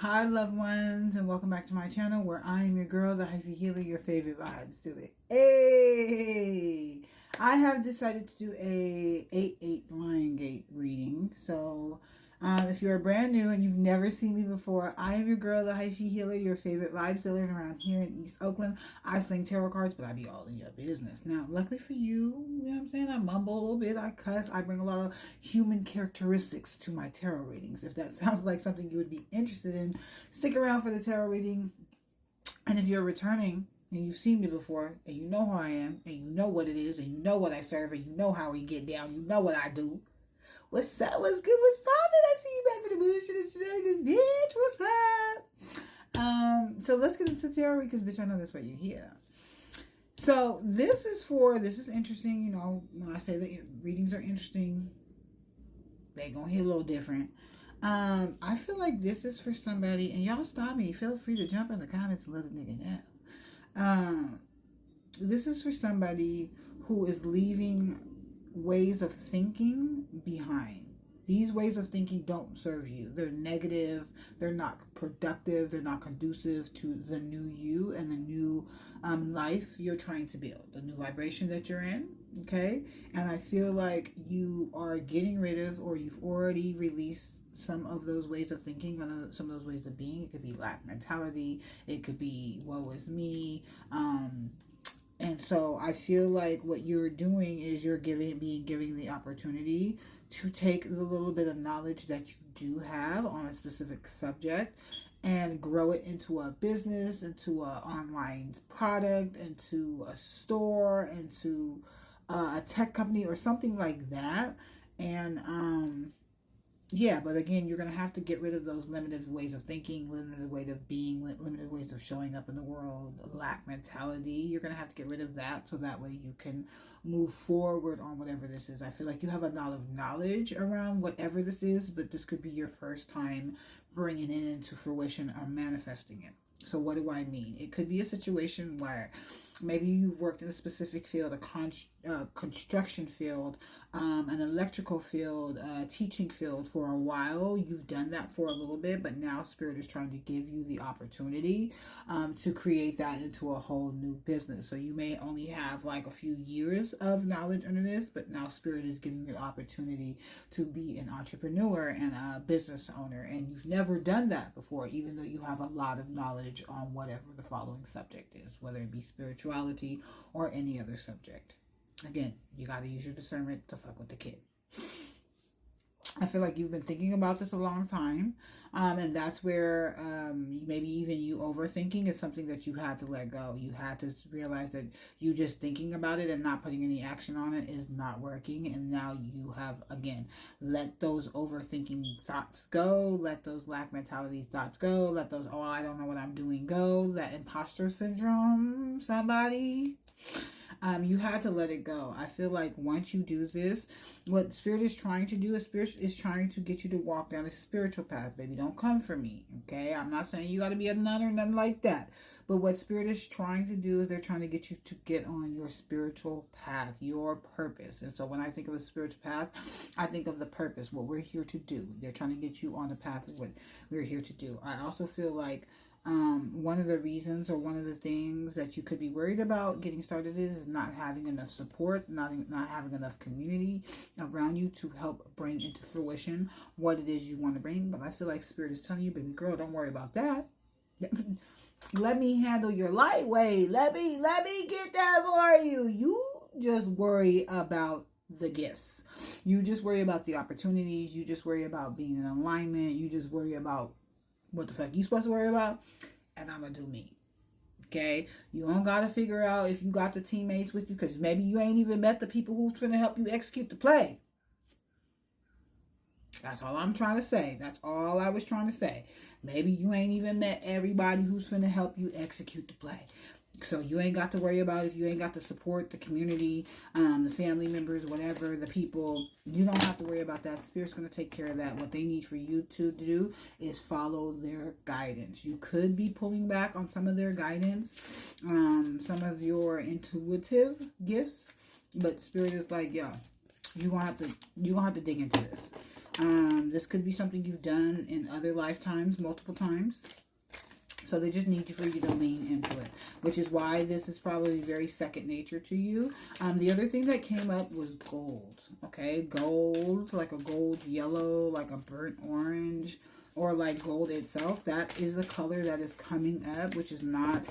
Hi, loved ones, and welcome back to my channel where I am your girl, the Hyphy Healer, your favorite vibes. Do it. Hey! I have decided to do a 8-8 Lion Gate reading. So, if you're brand new and you've never seen me before, I am your girl, the Hyphy Healer, your favorite vibe sealer around here in East Oakland. I sling tarot cards, but I be all in your business. Now, luckily for you, you know what I'm saying? I mumble a little bit, I cuss, I bring a lot of human characteristics to my tarot readings. If that sounds like something you would be interested in, stick around for the tarot reading. And if you're returning and you've seen me before and you know who I am and you know what it is and you know what I serve and you know how we get down, you know what I do. What's up? What's good? What's poppin'? I see you back for the bullshit and shenanigans, bitch. What's up? So let's get into tarot because bitch, I know that's why you're here. So this is interesting. You know, when I say that readings are interesting, they gonna hit a little different. I feel like this is for somebody, and y'all stop me. Feel free to jump in the comments and let a nigga know. This is for somebody who is leaving ways of thinking behind. These ways of thinking don't serve you. They're negative. They're not productive. They're not conducive to the new you and the new life you're trying to build, the new vibration that you're in. Okay? And I feel like you are getting rid of, or you've already released some of those ways of thinking, some of those ways of being. It could be lack mentality. It could be woe is me. And so I feel like what you're doing is you're giving the opportunity to take the little bit of knowledge that you do have on a specific subject and grow it into a business, into an online product, into a store, into a tech company or something like that. And yeah, but again, you're going to have to get rid of those limited ways of thinking, limited ways of being, limited ways of showing up in the world, lack mentality. You're going to have to get rid of that so that way you can move forward on whatever this is. I feel like you have a lot of knowledge around whatever this is, but this could be your first time bringing it into fruition or manifesting it. So what do I mean? It could be a situation where maybe you've worked in a specific field, a construction field, an electrical field, a teaching field for a while. You've done that for a little bit, but now Spirit is trying to give you the opportunity to create that into a whole new business. So you may only have like a few years of knowledge under this, but now Spirit is giving you the opportunity to be an entrepreneur and a business owner. And you've never done that before, even though you have a lot of knowledge on whatever the following subject is, whether it be spirituality or any other subject. Again, you got to use your discernment to fuck with the kid. I feel like you've been thinking about this a long time. And that's where maybe even you overthinking is something that you had to let go. You had to realize that you just thinking about it and not putting any action on it is not working. And now you have, again, let those overthinking thoughts go. Let those lack mentality thoughts go. Let those, oh, I don't know what I'm doing go. That imposter syndrome, somebody. You had to let it go. I feel like once you do this, what Spirit is trying to do is Spirit is trying to get you to walk down a spiritual path. Baby, don't come for me, okay? I'm not saying you got to be a nun or nothing like that. But what Spirit is trying to do is they're trying to get you to get on your spiritual path, your purpose. And so when I think of a spiritual path, I think of the purpose, what we're here to do. They're trying to get you on the path of what we're here to do. I also feel like one of the reasons or one of the things that you could be worried about getting started is not having enough support, not having enough community around you to help bring into fruition what it is you want to bring. But I feel like Spirit is telling you, baby girl, don't worry about that. Let me handle your lightweight. Let me get that for you. You just worry about the gifts. You just worry about the opportunities. You just worry about being in alignment. You just worry about what the fuck you supposed to worry about, and I'm gonna do me. Okay? You don't gotta figure out if you got the teammates with you, because maybe you ain't even met the people who's gonna help you execute the play. That's all I'm trying to say. That's all I was trying to say. Maybe you ain't even met everybody who's gonna help you execute the play. So you ain't got to worry about if you ain't got the support, the community, the family members, whatever, the people. You don't have to worry about that. Spirit's going to take care of that. What they need for you to do is follow their guidance. You could be pulling back on some of their guidance, some of your intuitive gifts, but Spirit is like, yo, you're gonna have to dig into this. This could be something you've done in other lifetimes, multiple times. So they just need for you to lean into it, which is why this is probably very second nature to you. The other thing that came up was gold. Okay, gold, like a gold yellow, like a burnt orange, or like gold itself. That is a color that is coming up, which is not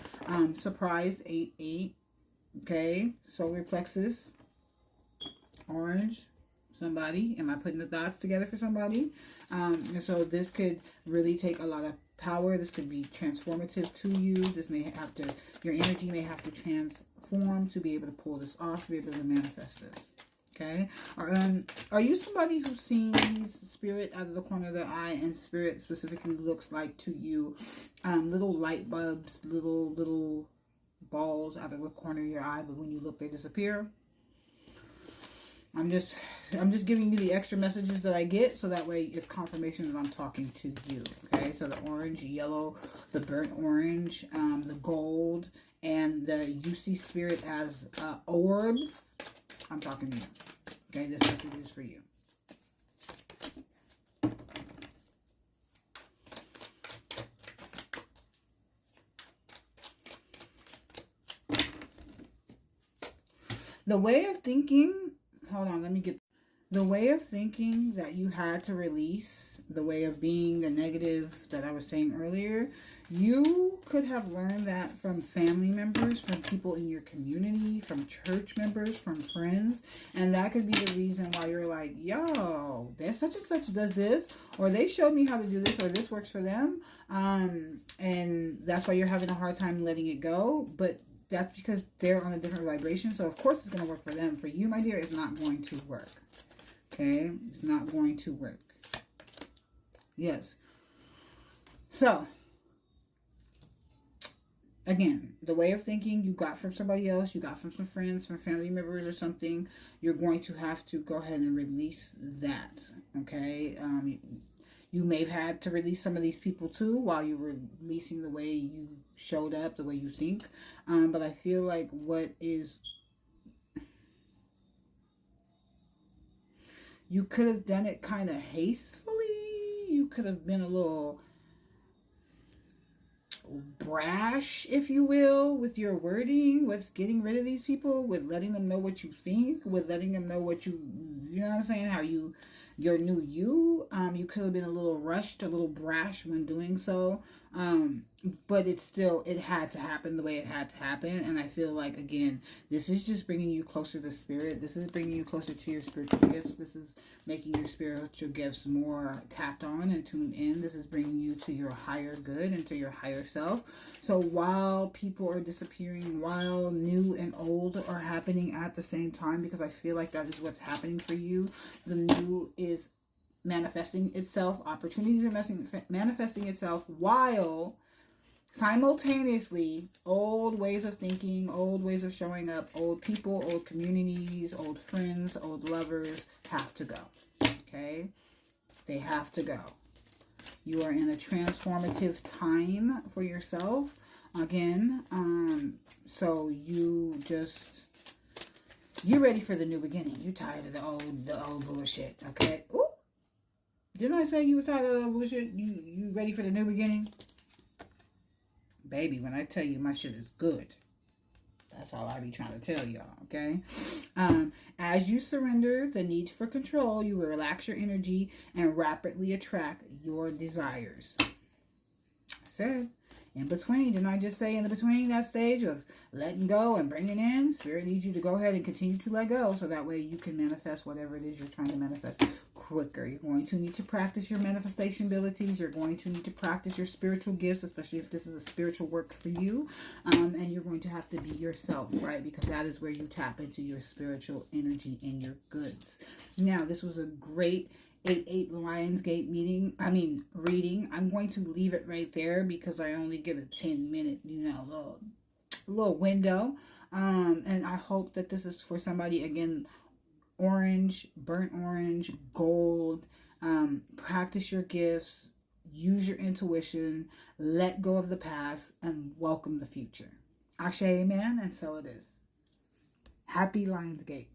surprised. 8-8. Okay, solar plexus, orange. Somebody, am I putting the dots together for somebody? And so this could really take a lot of power. This could be transformative to you. This may have to, your energy may have to transform to be able to pull this off, to be able to manifest this. Okay. Are you somebody who sees spirit out of the corner of their eye, and spirit specifically looks like to you little light bulbs, little balls out of the corner of your eye, but when you look, they disappear? I'm just giving you the extra messages that I get, so that way it's confirmation that I'm talking to you. Okay, so the orange, yellow, the burnt orange, the gold, and you see spirit as orbs. I'm talking to you. Okay, this message is for you. The way of thinking, hold on, let me get the way of thinking that you had to release, the way of being, the negative that I was saying earlier. You could have learned that from family members, from people in your community, from church members, from friends. And that could be the reason why you're like, yo, there's such and such does this, or they showed me how to do this, or this works for them. And that's why you're having a hard time letting it go. But that's because they're on a different vibration. So, of course, it's going to work for them. For you, my dear, it's not going to work. Okay? It's not going to work. Yes. So, again, the way of thinking you got from somebody else, you got from some friends, from family members or something, you're going to have to go ahead and release that. Okay? You may have had to release some of these people too while you were releasing the way you showed up, the way you think. But I feel like you could have done it kind of hastily. You could have been a little brash, if you will, with your wording, with getting rid of these people, with letting them know what you think, with letting them know what you know what I'm saying, how your new you. You could have been a little rushed, a little brash when doing so. But it had to happen the way it had to happen. And I feel like, again, this is just bringing you closer to spirit. This is bringing you closer to your spiritual gifts. This is making your spiritual gifts more tapped on and tuned in. This is bringing you to your higher good and to your higher self. So while people are disappearing, while new and old are happening at the same time, because I feel like that is what's happening for you, the new is manifesting itself, opportunities are manifesting itself, while simultaneously old ways of thinking, old ways of showing up, old people, old communities, old friends, old lovers have to go. Okay? They have to go. You are in a transformative time for yourself. Again, so you're ready for the new beginning. You're tired of the old bullshit. Okay? Ooh. Didn't I say you was tired of the bullshit? You ready for the new beginning? Baby, when I tell you my shit is good, that's all I be trying to tell y'all, okay? As you surrender the need for control, you will relax your energy and rapidly attract your desires. I said, in between, didn't I just say in between that stage of letting go and bringing in, Spirit needs you to go ahead and continue to let go, so that way you can manifest whatever it is you're trying to manifest quicker. You're going to need to practice your manifestation abilities. You're going to need to practice your spiritual gifts, especially if this is a spiritual work for you. And you're going to have to be yourself, right? Because that is where you tap into your spiritual energy and your goods. Now, this was a great 8-8 Lionsgate reading. I'm going to leave it right there because I only get a 10-minute, little window. And I hope that this is for somebody, again, orange, burnt orange, gold. Practice your gifts, use your intuition, let go of the past, and welcome the future. Ashe, amen, and so it is. Happy Lionsgate.